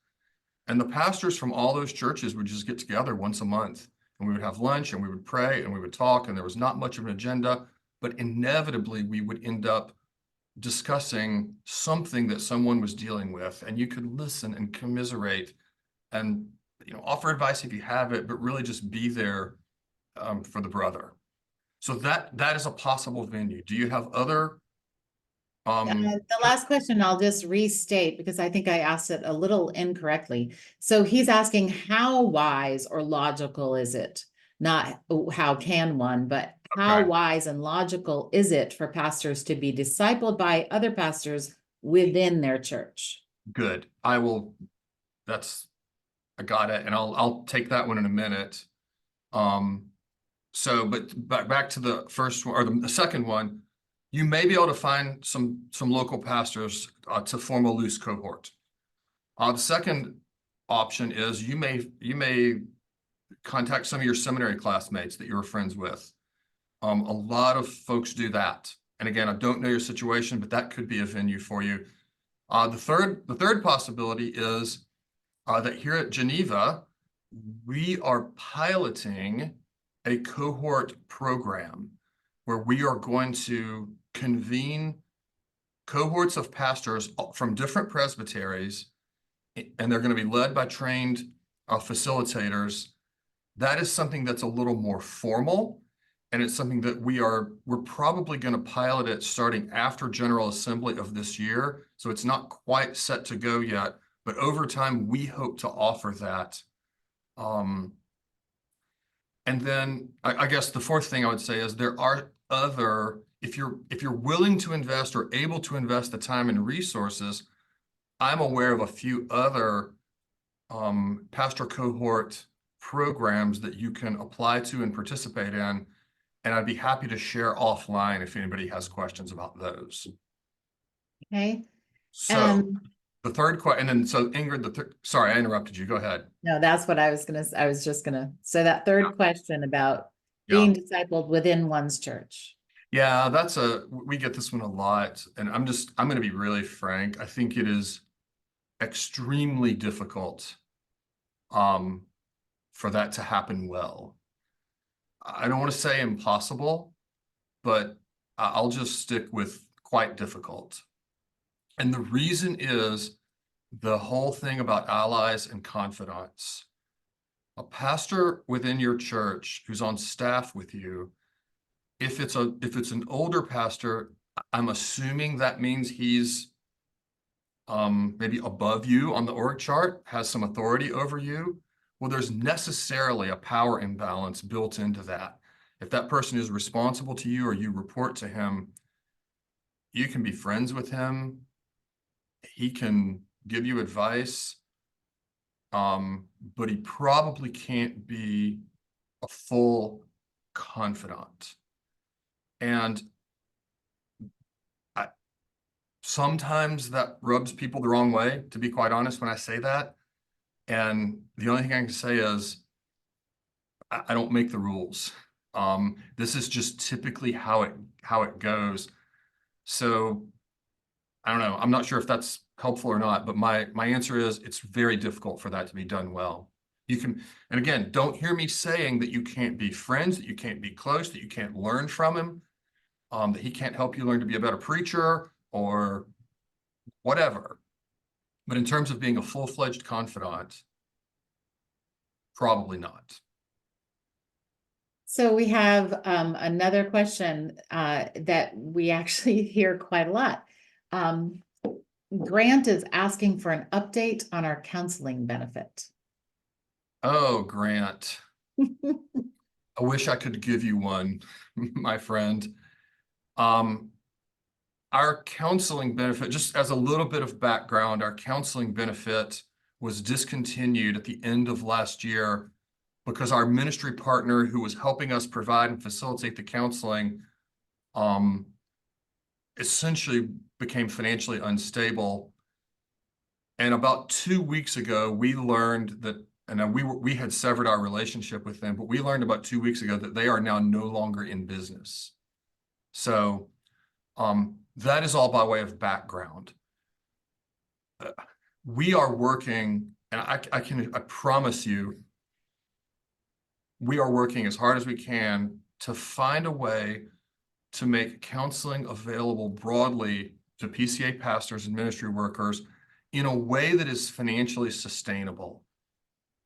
and the pastors from all those churches would just get together once a month, and we would have lunch, and we would pray, and we would talk, and there was not much of an agenda, but inevitably we would end up discussing something that someone was dealing with, and you could listen and commiserate and offer advice if you have it, but really just be there for the brother. So that is a possible venue. Do you have other? The last question I'll just restate because I think I asked it a little incorrectly. So he's asking how wise or logical is it? Not how can one, but how Okay, wise and logical is it for pastors to be discipled by other pastors within their church? good. I got it, and I'll take that one in a minute. But back to the first one or the second one, you may be able to find some local pastors to form a loose cohort. The second option is you may contact some of your seminary classmates that you were friends with. A lot of folks do that. And again, I don't know your situation, but that could be a venue for you. The third possibility is that here at Geneva, we are piloting a cohort program where we are going to convene cohorts of pastors from different presbyteries, and they're going to be led by trained facilitators. That is something that's a little more formal, and it's something that we're probably going to pilot it starting after General Assembly of this year. So it's not quite set to go yet, but over time we hope to offer that. And then I guess the fourth thing I would say is there are other, if you're willing to invest or able to invest the time and resources, I'm aware of a few other pastor cohort programs that you can apply to and participate in. And I'd be happy to share offline if anybody has questions about those. Okay. So the third question, and then so Ingrid, sorry, I interrupted you. Go ahead. No, that's what I was just gonna, so that third question about Yeah. being discipled within one's church. Yeah, we get this one a lot, and I'm going to be really frank. I think it is extremely difficult for that to happen well. I don't want to say impossible, but I'll just stick with quite difficult. And the reason is the whole thing about allies and confidants. A pastor within your church who's on staff with you, if it's an older pastor, I'm assuming that means he's maybe above you on the org chart, has some authority over you. Well, there's necessarily a power imbalance built into that. If that person is responsible to you or you report to him, you can be friends with him. He can give you advice, but he probably can't be a full confidant. And sometimes that rubs people the wrong way, to be quite honest, when I say that. And the only thing I can say is I don't make the rules. This is just typically how it goes. So I don't know. I'm not sure if that's helpful or not, but my answer is it's very difficult for that to be done well. You can, and again, don't hear me saying that you can't be friends, that you can't be close, that you can't learn from him, that he can't help you learn to be a better preacher or whatever. But in terms of being a full-fledged confidant, probably not. So we have another question that we actually hear quite a lot. Grant is asking for an update on our counseling benefit. Oh, Grant. I wish I could give you one, my friend. Our counseling benefit, just as a little bit of background, our counseling benefit was discontinued at the end of last year because our ministry partner who was helping us provide and facilitate the counseling essentially became financially unstable. And about 2 weeks ago, we learned that, and we had severed our relationship with them, but we learned about 2 weeks ago that they are now no longer in business. So that is all by way of background. We are working, and I promise you, we are working as hard as we can to find a way to make counseling available broadly to PCA pastors and ministry workers in a way that is financially sustainable.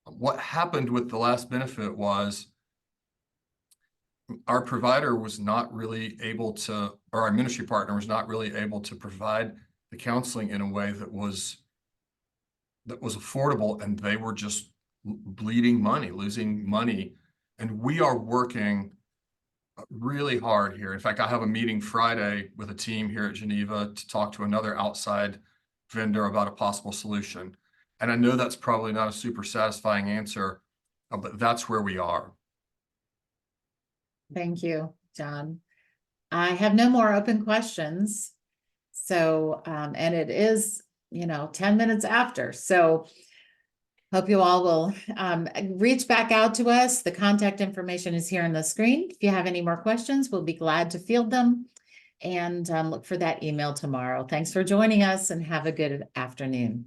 What happened with the last benefit was our provider was not really able to, or our ministry partner was not really able to provide the counseling in a way that was affordable, and they were just bleeding money, losing money. And we are working really hard here. In fact, I have a meeting Friday with a team here at Geneva to talk to another outside vendor about a possible solution. And I know that's probably not a super satisfying answer, but that's where we are. Thank you, John. I have no more open questions. So, and it is, 10 minutes after. So hope you all will reach back out to us. The contact information is here on the screen. If you have any more questions, we'll be glad to field them, and look for that email tomorrow. Thanks for joining us and have a good afternoon.